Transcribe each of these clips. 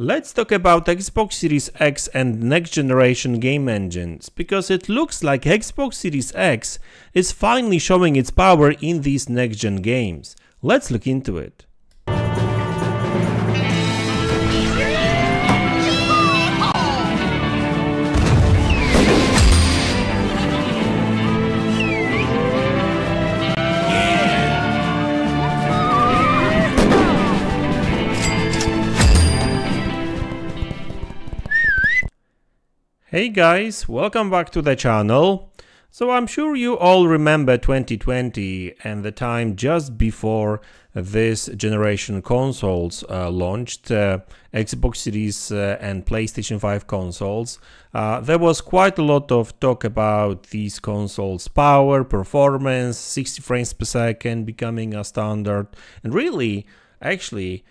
Let's talk about Xbox Series X and next generation game engines, because it looks like Xbox Series X is finally showing its power in these next gen games. Let's look into it. Hey guys, welcome back to the channel. So I'm sure you all remember 2020 and the time just before this generation consoles launched, Xbox Series and PlayStation 5 consoles. There was quite a lot of talk about these consoles' power, performance, 60 frames per second becoming a standard, and really, actually,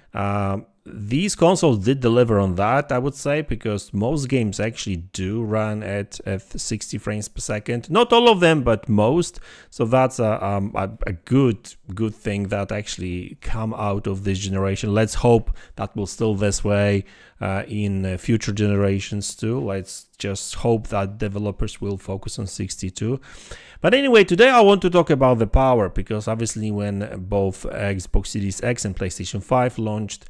these consoles did deliver on that, I would say, because most games actually do run at 60 frames per second. Not all of them, but most. So that's a good thing that actually come out of this generation. Let's hope that will still this way in future generations too. Let's just hope that developers will focus on 62. But anyway, today I want to talk about the power, because obviously when both Xbox Series X and PlayStation 5 launched,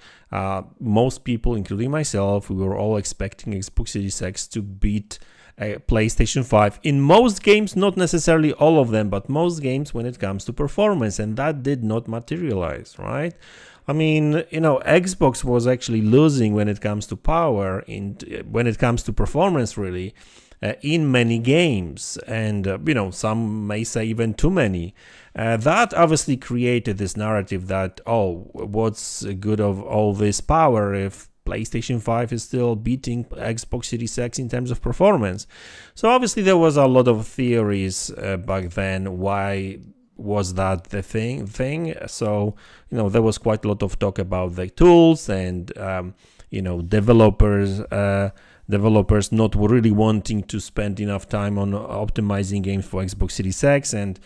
most people, including myself, we were all expecting Xbox Series X to beat PlayStation 5 in most games, not necessarily all of them, but most games when it comes to performance, and that did not materialize, right? I mean, you know, Xbox was actually losing when it comes to power, when it comes to performance, really, in many games, and you know, some may say even too many. That obviously created this narrative that, oh, what's good of all this power if PlayStation 5 is still beating Xbox Series X in terms of performance? So obviously there was a lot of theories back then. Why was that the thing? So, you know, there was quite a lot of talk about the tools and you know, developers not really wanting to spend enough time on optimizing games for Xbox Series X, and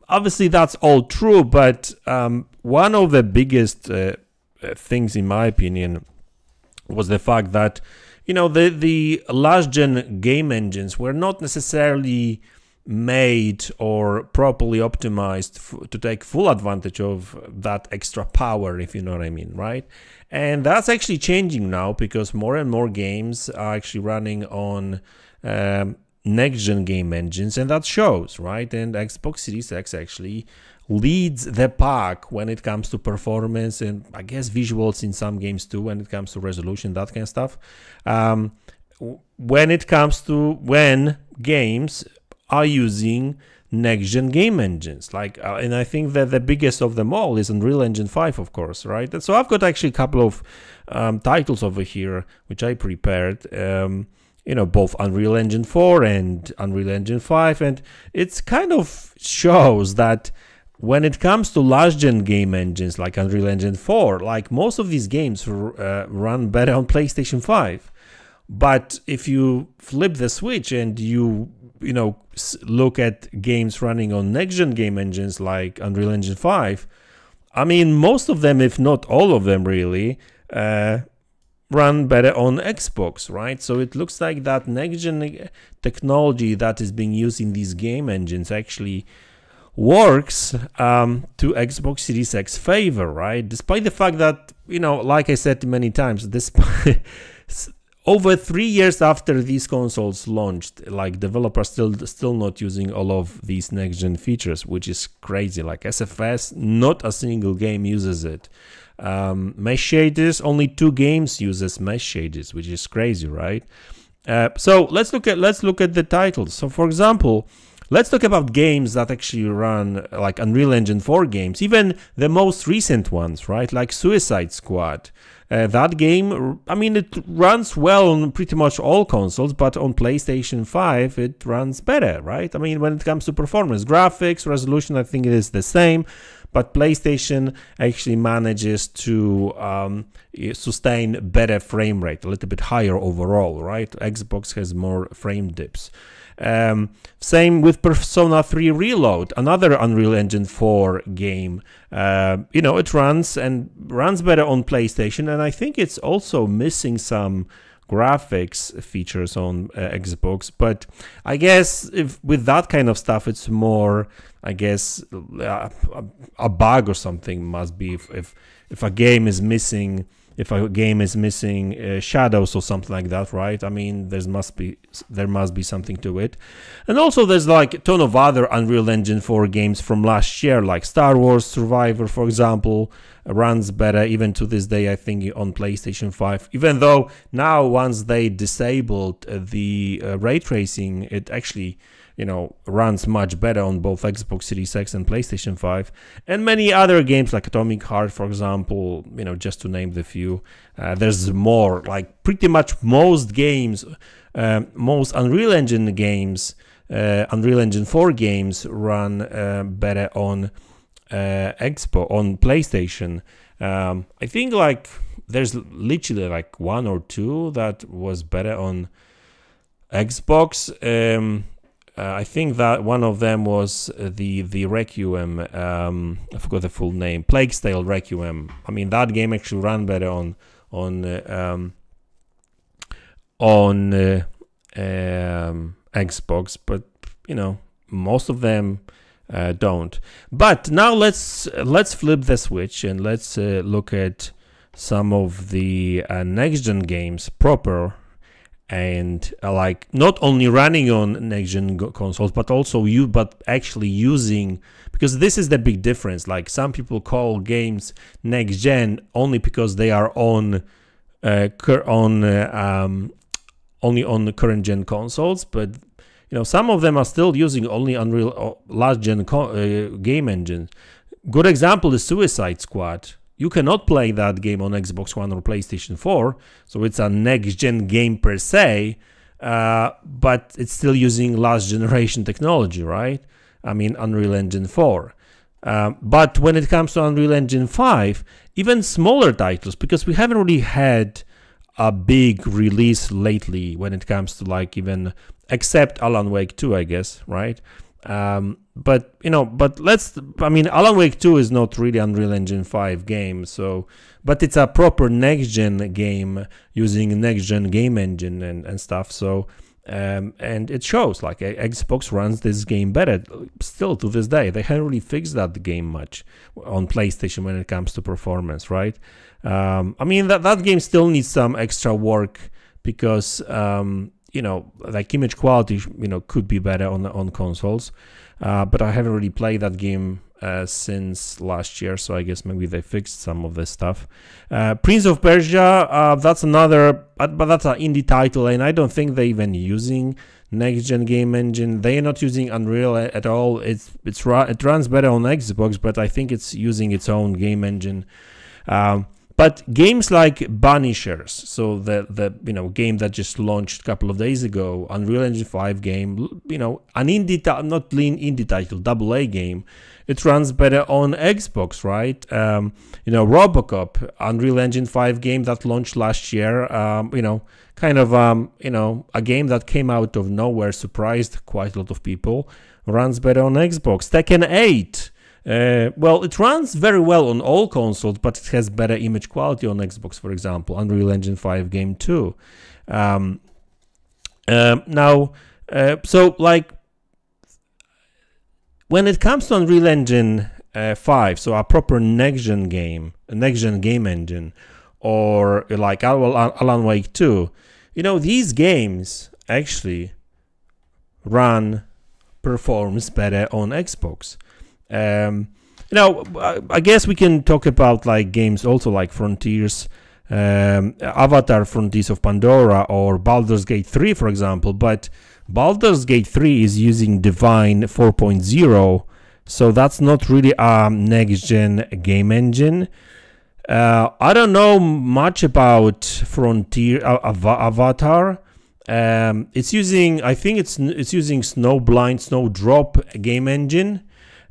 obviously that's all true, but one of the biggest things, in my opinion, was the fact that, you know, the last gen game engines were not necessarily made or properly optimized to take full advantage of that extra power, if you know what I mean, right? And that's actually changing now, because more and more games are actually running on next-gen game engines, and that shows, right? And Xbox Series X actually leads the pack when it comes to performance, and I guess visuals in some games too, when it comes to resolution, that kind of stuff. When it comes to when games are using next-gen game engines, like and I think that the biggest of them all is Unreal Engine 5, of course, right? And so I've got actually a couple of titles over here which I prepared, you know, both Unreal Engine 4 and Unreal Engine 5, and it's kind of shows that when it comes to last-gen game engines like Unreal Engine 4, like most of these games run better on PlayStation 5. But if you flip the switch and you know, look at games running on next-gen game engines like Unreal Engine 5, I mean, most of them, if not all of them really, run better on Xbox, right? So it looks like that next-gen technology that is being used in these game engines actually works to Xbox Series X favor, right? Despite the fact that, you know, like I said many times, despite over 3 years after these consoles launched, like, developers still not using all of these next-gen features, which is crazy. Like SFS, not a single game uses it. Mesh shaders, only 2 games uses mesh shaders, which is crazy, right? So let's look at the titles. So for example, let's talk about games that actually run like Unreal Engine 4 games, even the most recent ones, right? Like Suicide Squad. That game, I mean, it runs well on pretty much all consoles, but on PlayStation 5 it runs better, right? I mean, when it comes to performance, graphics, resolution, I think it is the same. but PlayStation actually manages to sustain better frame rate, a little bit higher overall, right? Xbox has more frame dips. Same with Persona 3 Reload, another Unreal Engine 4 game. You know, it runs better on PlayStation, and I think it's also missing some graphics features on Xbox. But I guess if with that kind of stuff, it's more, I guess, a bug or something must be if a game is missing. If a game is missing shadows or something like that, right? I mean, there must be something to it. And also there's like a ton of other Unreal Engine 4 games from last year, like Star Wars Survivor, for example, runs better even to this day, I think, on PlayStation 5. Even though now, once they disabled the ray tracing, it actually, you know, runs much better on both Xbox Series X and PlayStation 5, and many other games like Atomic Heart, for example, you know, just to name the few. There's more, like pretty much most games, most Unreal Engine games, Unreal Engine 4 games run better on Xbox, on PlayStation. I think like there's literally like one or two that was better on Xbox. I think that one of them was the Requiem. I forgot the full name. Plague's Tale Requiem. I mean, that game actually ran better on Xbox, but you know, most of them don't. But now let's flip the switch and let's look at some of the next-gen games proper. And like not only running on next-gen consoles, but also actually using, because this is the big difference. Like some people call games next-gen only because they are only on the current-gen consoles, but you know, some of them are still using only Unreal last-gen game engines. Good example is Suicide Squad. You cannot play that game on Xbox One or PlayStation 4, so it's a next-gen game per se, but it's still using last-generation technology, right? I mean, Unreal Engine 4. But when it comes to Unreal Engine 5, even smaller titles, because we haven't really had a big release lately when it comes to like even, except Alan Wake 2, I guess, right? But you know, I mean, Alan Wake 2 is not really Unreal Engine 5 game, so, but it's a proper next-gen game using next-gen game engine and stuff, so, and it shows, like, Xbox runs this game better, still to this day. They haven't really fixed that game much on PlayStation when it comes to performance, right? I mean, that game still needs some extra work, because, you know, like image quality, you know, could be better on consoles, but I haven't really played that game since last year, so I guess maybe they fixed some of this stuff. Prince of Persia, that's another, but that's an indie title, and I don't think they're even using next-gen game engine. They're not using Unreal at all. It runs better on Xbox, but I think it's using its own game engine. But games like Banishers, so the you know, game that just launched a couple of days ago, Unreal Engine 5 game, you know, an indie title, AA game, it runs better on Xbox, right? You know, Robocop, Unreal Engine 5 game that launched last year, you know, kind of you know, a game that came out of nowhere, surprised quite a lot of people, runs better on Xbox. Tekken 8. Well, it runs very well on all consoles, but it has better image quality on Xbox, for example. Unreal Engine 5 game too. Now, so like when it comes to Unreal Engine 5, so a proper next-gen game, a next-gen game engine, or like Alan Wake 2, you know, these games actually performs better on Xbox. You know, I guess we can talk about like games also like Frontiers, Avatar Frontiers of Pandora, or Baldur's Gate 3, for example, but Baldur's Gate 3 is using Divine 4.0, so that's not really a next-gen game engine. I don't know much about Frontier Avatar. It's using, I think it's using Snowblind Snowdrop game engine.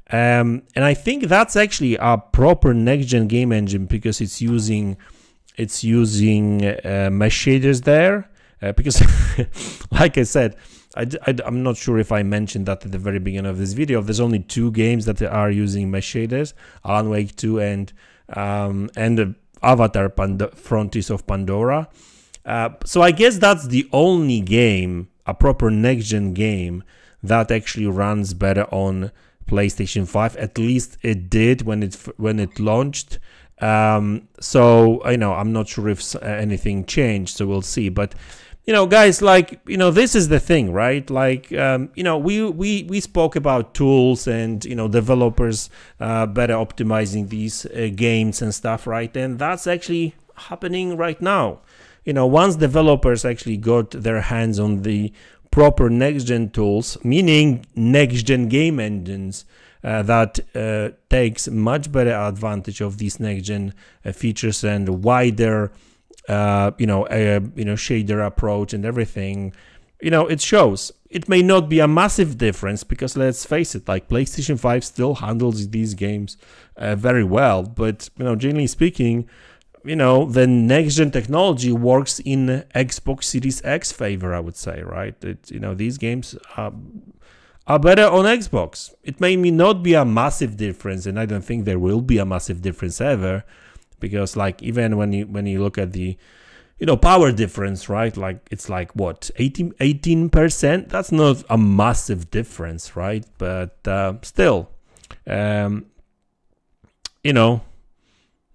And I think that's actually a proper next-gen game engine because it's using mesh shaders there. Because, like I said, I'm not sure if I mentioned that at the very beginning of this video. There's only 2 games that are using mesh shaders: Alan Wake 2 and Avatar Frontiers of Pandora. So I guess that's the only game, a proper next-gen game, that actually runs better on PlayStation 5. At least it did when it launched. So I'm not sure if anything changed, so we'll see. But guys, like, this is the thing, right? Like, we spoke about tools and, developers better optimizing these games and stuff, right? And that's actually happening right now. Once developers actually got their hands on the proper next-gen tools, meaning next-gen game engines that takes much better advantage of these next-gen features and wider shader approach and everything, it shows. It may not be a massive difference because, let's face it, like, PlayStation 5 still handles these games very well, but generally speaking, the next-gen technology works in Xbox Series X favor, I would say, right? These games are better on Xbox. It may not be a massive difference, and I don't think there will be a massive difference ever. Because, like, even when you look at the power difference, right, like, it's like what, 18%? That's not a massive difference, right? But still,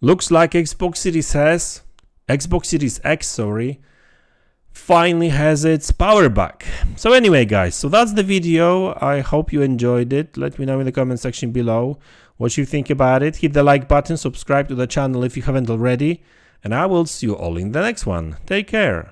looks like Xbox Series X finally has its power back. So anyway, guys, so that's the video. I hope you enjoyed it. Let me know in the comment section below what you think about it. Hit the like button, subscribe to the channel if you haven't already, and I will see you all in the next one. Take care.